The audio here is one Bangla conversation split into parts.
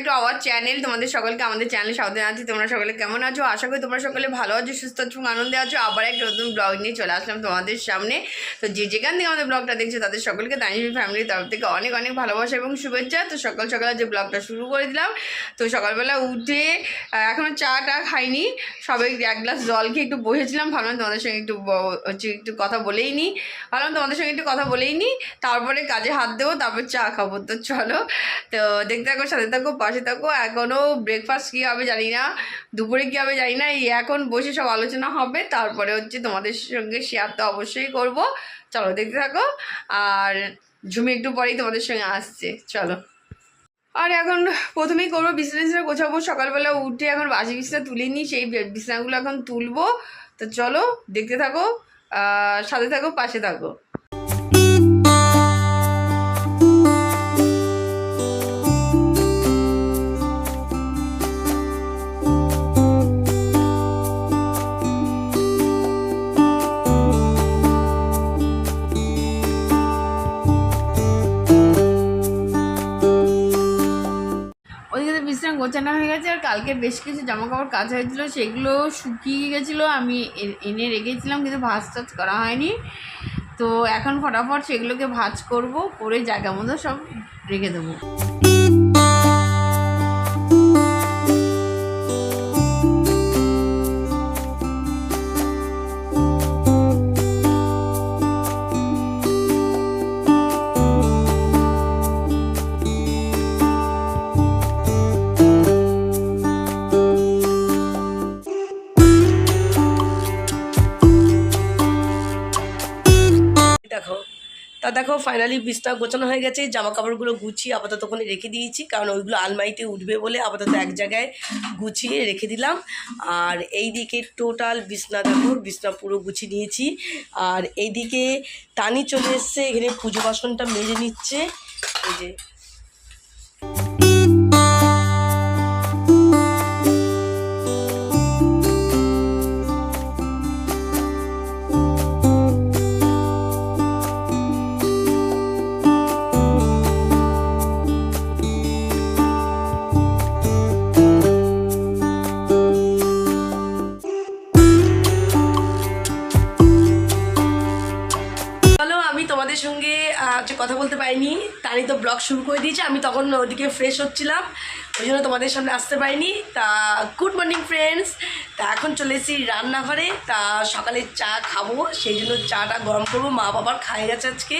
To our channel. তোমাদের সকলকে আমাদের চ্যানেলে স্বাগত জানাচ্ছি। তোমরা সকলে কেমন আছো? আশা করি তোমরা সকলে ভালো আছো, সুস্থ আছো, আনন্দে আছো। আবার একটা নতুন ব্লগ নিয়ে চলে আসলাম তোমাদের সামনে। তো যেখান থেকে আমাদের ব্লগটা দেখছো তাদের সকলকে তানিশী ফ্যামিলির তরফ থেকে অনেক অনেক ভালোবাসা এবং শুভেচ্ছা। তো সকাল সকালে যে ব্লগটা শুরু করে দিলাম, তো সকালবেলা উঠে এখনও চাটা খাইনি, সবাই এক গ্লাস জল খেয়ে একটু বসেছিলাম। ভাবলাম তোমাদের সঙ্গে একটু কথা বলেই নিই, তারপরে কাজে হাত দেবো, তারপর চা খাবো। তো চলো, তো দেখতে থাকো, সাথে থাকো, পাশে থাকো। এখনও ব্রেকফাস্ট কী হবে জানি না, দুপুরে কী হবে জানি না। এখন বসে সব আলোচনা হবে, তারপরে তোমাদের সঙ্গে শেয়ার তো অবশ্যই করব। চলো দেখতে থাকো, আর ঝুমি একটু পরেই তোমাদের সঙ্গে আসছে। চলো, আর এখন প্রথমেই করবো বিছানা গোছাবো। সকালবেলা উঠে এখন বাসি বিছানা তুলিনি, সেই বিছানাগুলো এখন তুলবো। তো চলো দেখতে থাকো, সাথে থাকো, পাশে থাকো। বিছানা গোছানো হয়ে গেছে, আর কালকে বেশ কিছু জামা কাপড় কাচা হয়েছিল, সেগুলো শুকিয়ে গেছিলো, আমি এনে রেখেছিলাম, কিন্তু ভাঁজ টাজ করা হয়নি। তো এখন ফটাফট সেগুলোকে ভাঁজ করব, করে জায়গা মতো সব রেখে দেবো। দেখো ফাইনালি বিছনা গোছানো হয়ে গেছে। জামা কাপড়গুলো গুছিয়ে আপাতত ওখানে রেখে দিয়েছি, কারণ ওইগুলো আলমারিতে উঠবে বলে আপাতত এক জায়গায় গুছিয়ে রেখে দিলাম। আর এই দিকে টোটাল বিছনা, দেখো বিছনা পুরো গুছিয়ে নিয়েছি। আর এইদিকে টানি চলে এসছে, এখানে পুজো বাসনটা মেজে নিচ্ছে। এই যে তোমাদের সঙ্গে কথা বলতে পারিনি, টানি তো ব্লগ শুরু করে দিয়েছে, আমি তখন ওদিকে ফ্রেশ হচ্ছিলাম, ওই জন্য তোমাদের সামনে আসতে পারিনি। তা গুড মর্নিং ফ্রেন্ডস, তা এখন চলে এসেছি রান্নাঘরে। তা সকালে চা খাবো, সেই জন্য চাটা গরম করবো। মা বাবার খাই গেছে আজকে,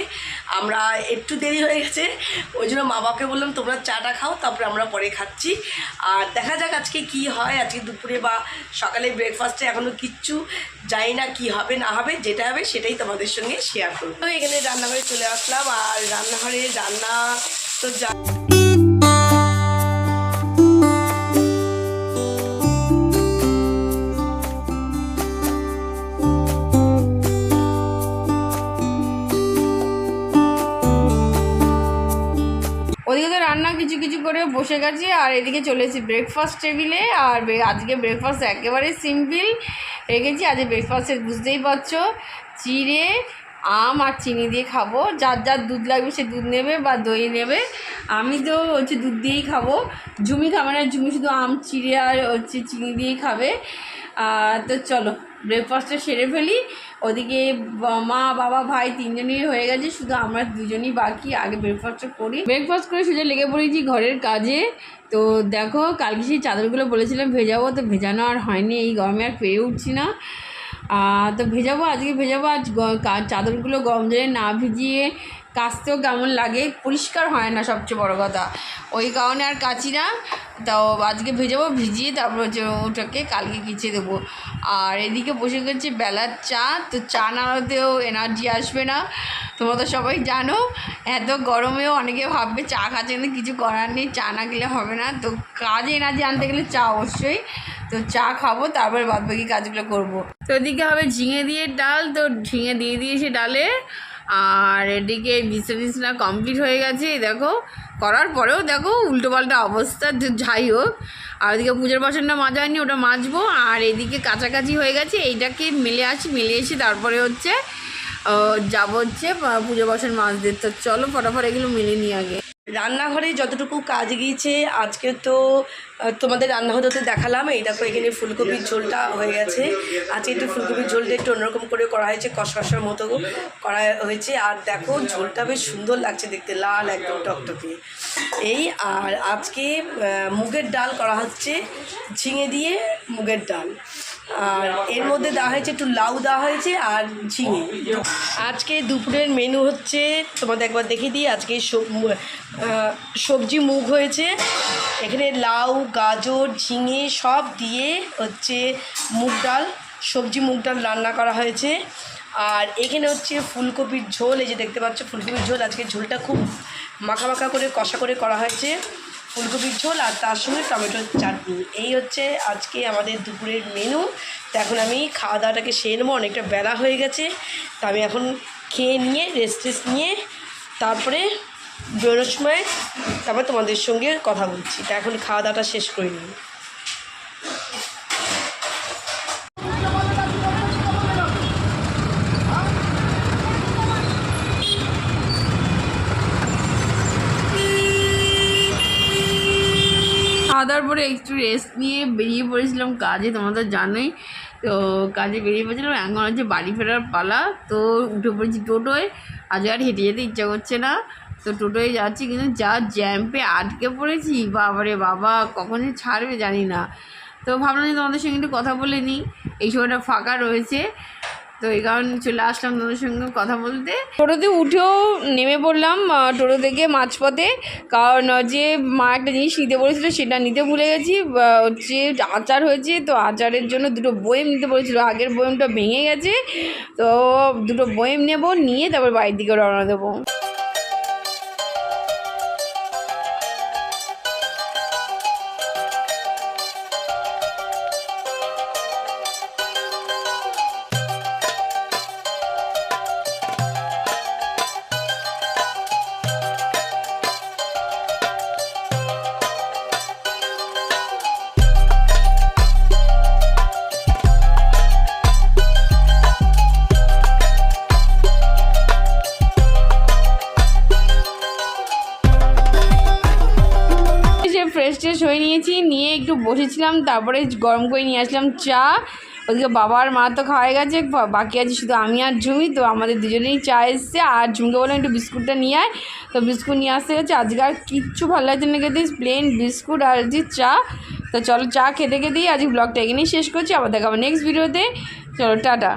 আমরা একটু দেরি হয়ে গেছে, ওই জন্য মা বাবাকে বললাম তোমরা চাটা খাও, তারপরে আমরা পরে খাচ্ছি। আর দেখা যাক আজকে কি হয়, আজকে দুপুরে বা সকালে ব্রেকফাস্টে এখনও কিচ্ছু জানি না, কি হবে না হবে, যেটা হবে সেটাই তোমাদের সঙ্গে শেয়ার করবো। তো এখানে রান্নাঘরে চলে আসলাম, আর রান্নাঘরে রান্না তো ওদিকে তো রান্না কিছু কিছু করে বসে গেছি, আর এদিকে চলেছি ব্রেকফাস্ট টেবিলে। আর আজকে ব্রেকফাস্ট একেবারে সিম্পল রেখেছি। আজকে ব্রেকফাস্টে বুঝতেই পারছো, চিড়ে, আম আর চিনি দিয়ে খাবো। যার যার দুধ লাগবে সে দুধ নেবে বা দই নেবে, আমি তো দুধ দিয়েই খাবো। ঝুমি খাবে না, ঝুমি শুধু আম, চিড়ে আর চিনি দিয়েই খাবে। তো চলো ব্রেকফাস্টটা সেরে ফেলি। ওদিকে মা, বাবা, ভাই তিনজনই হয়ে গেছে, শুধু আমরা দুজনই বাকি। আগে ব্রেকফাস্টটা করি। ব্রেকফাস্ট করে সোজা লেগে পড়েছি ঘরের কাজে। তো দেখো, কালকে সেই চাদরগুলো বলেছিলাম ভেজাবো, তো ভেজানো আর হয়নি, এই গরমে আর পেরে উঠছি না। তো ভেজাবো, আজকে ভেজাবো। আজ চাদরগুলো গরম জলে না ভিজিয়ে কাচতেও কেমন লাগে, পরিষ্কার হয় না, সবচেয়ে বড় কথা, ওই কারণে আর কাচি না। তাও আজকে ভেজাবো, ভিজিয়ে তারপর ওটাকে কালকে কেচে দেবো। আর এদিকে বসে গেছে বেলার চা। তো চা নাড়াতেও এনার্জি আসবে না, তোমরা তো সবাই জানো। এত গরমেও অনেকে ভাববে চা খাচ্ছে, কিন্তু কিছু করার নেই, চা না খেলে হবে না। তো কাজে এনার্জি আনতে গেলে চা অবশ্যই। তো চা খাবো, তারপরে বাদবাকি কাজগুলো করবো। তো এদিকে হবে ঝিঙে দিয়ে ডাল, তো ঝিঙে দিয়ে দিয়েছি ডালে। আর এদিকে বিছানা কমপ্লিট হয়ে গেছে, দেখো করার পরেও দেখো উল্টোপাল্টা অবস্থা। যাই হোক, আর ওদিকে পুজোর বাসনটা মাজা হয়নি, ওটা মাজবো। আর এদিকে কাছাকাছি হয়ে গেছে, এইটাকে মেলে এসে তারপরে যাবো পুজো বাসন মাজতে। তো চলো ফটাফট এগুলো মেলে নিই আগে। রান্নাঘরে যতটুকু কাজ গিয়েছে আজকে তো তোমাদের রান্না হতে হতে দেখালাম। এই দেখো এখানে ফুলকপির ঝোলটা হয়ে গেছে। আজকে একটু ফুলকপির ঝোলটা একটু অন্যরকম করে করা হয়েছে, কষার মতো করা হয়েছে। আর দেখো ঝোলটা বেশ সুন্দর লাগছে দেখতে, লাল একদম টকটকে। এই আর আজকে মুগের ডাল করা হচ্ছে, ঝিঙে দিয়ে মুগের ডাল। আর এর মধ্যে দেওয়া হয়েছে একটু লাউ দেওয়া হয়েছে আর ঝিঙে। আজকে দুপুরের মেনু হচ্ছে তোমাদের একবার দেখিয়ে দিই। আজকে সবজি মুগ হয়েছে, এখানে লাউ গাজর ঝিঙে সব দিয়ে হচ্ছে মুগ ডাল, সবজি মুগ ডাল রান্না করা হয়েছে। আর এখানে হচ্ছে ফুলকপির ঝোল, এই যে দেখতে পাচ্ছ ফুলকপির ঝোল। আজকে ঝোলটা খুব মাখা মাখা করে কষা করে করা হয়েছে ফুলকপির ঝোল, আর তার সঙ্গে টমেটোর চাটনি। এই হচ্ছে আজকে আমাদের দুপুরের মেনু। তো এখন আমি খাওয়া দাওয়াটাকে সেরে নেবো, অনেকটা বেলা হয়ে গেছে। তো আমি এখন খেয়ে নিয়ে রেস্ট নিয়ে তারপরে বেরোনোর সময় তারপর তোমাদের সঙ্গে কথা বলছি। তা এখন খাওয়া দাওয়াটা শেষ করে নিই। খাওয়া দাওয়ার পরে একটু রেস্ট নিয়ে বেরিয়ে পড়েছিলাম কাজে, তোমাদের জানোই তো। কাজে বেরিয়ে পড়েছিলাম, এখন হচ্ছে বাড়ি ফেরার পালা। তো উঠে পড়েছি টোটোয়, আজ আর হেঁটে যেতে ইচ্ছা করছে না, তো টোটোয় যাচ্ছি। কিন্তু যা জ্যাম্পে আটকে পড়েছি, বাবারে বাবা, কখন যে ছাড়বে জানি না। তো ভাবলাম যে তোমাদের সঙ্গে একটু কথা বলে নিই, এই সময়টা ফাঁকা রয়েছে, তো এই কারণে চলে আসলাম তোমাদের সঙ্গে কথা বলতে। টোটোতে উঠেও নেমে পড়লাম টোটো থেকে মাঝপথে, কারণ যে মা একটা জিনিস নিতে বলেছিলো সেটা নিতে ভুলে গেছি। হচ্ছে আচার হয়েছে, তো আচারের জন্য দুটো বয়েম নিতে বলেছিলো, আগের বয়েমটা ভেঙে গেছে, তো দুটো বয়েম নেব, নিয়ে তারপর বাড়ির দিকে রওনা দেবো। ফ্রেশ ট্রেশ হয়ে নিয়েছি, নিয়ে একটু বসেছিলাম, তারপরে গরম করে নিয়ে আসলাম চা। ওদিকে বাবা আর মা তো খাওয়া গেছে, বাকি আছে শুধু আমি আর ঝুমি। তো আমাদের দুজনেই চা এসছে, আর ঝুমকে বললাম একটু বিস্কুটটা নিয়ে আয়, তো বিস্কুট নিয়ে আসতে গেছে। আজকে আর কিচ্ছু ভালো লাগছে না খেতে, প্লেন বিস্কুট আর যে চা। তো চলো চা খেতে খেতেই আজকে ব্লগটা এখানেই শেষ করছি, আবার দেখাবো নেক্সট ভিডিওতে। চলো টাটা।